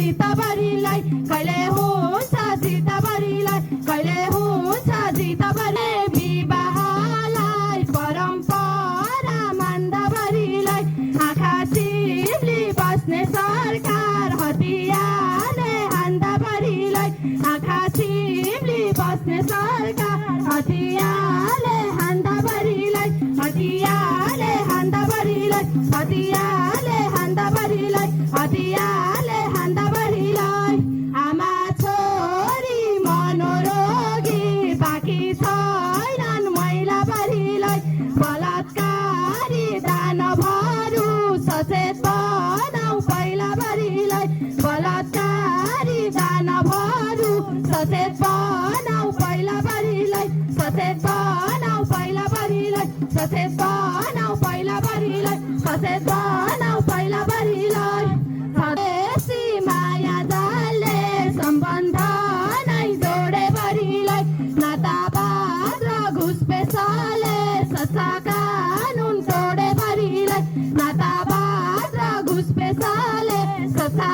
जितभरिलाई कहिले हुन्छ जितभरिलाई कहिले हुन्छ जितभरि विवाहलाई परम्परा मान्दाभरिलाई आँखा चिम्ली बस्ने सरकार हतियारले हान्दाभरिलाई आँखा चिम्ली बस्ने सरकार हतियारले हान्दाभरिलाई हतियारले हान्दाभरिलाई हतियारले हान्दाभरिलाई हतियारले हान्दाभरिलाई आमा छोरी मनोरोगी बाँकी छैनन् महिलाभरिलाई बलात्कारी दानवहरू सचेत बनाऊ पहिलाभरिलाई बलात्कारी दानवहरू सचेत बनाऊ पहिलाभरिलाई सचेत बनाऊ पहिलाभरिलाई सचेत बनाऊ पहिलाभरिलाई सचेत बनाऊ पहिलाभरिलाई स्वदेशी माया जालले सम्बन्ध नै जोडेभरिलाई नातावाद र घुसपेसाले सच्चा कानुन तोडेभरिलाई नातावाद र घुसपेसाले सच्चा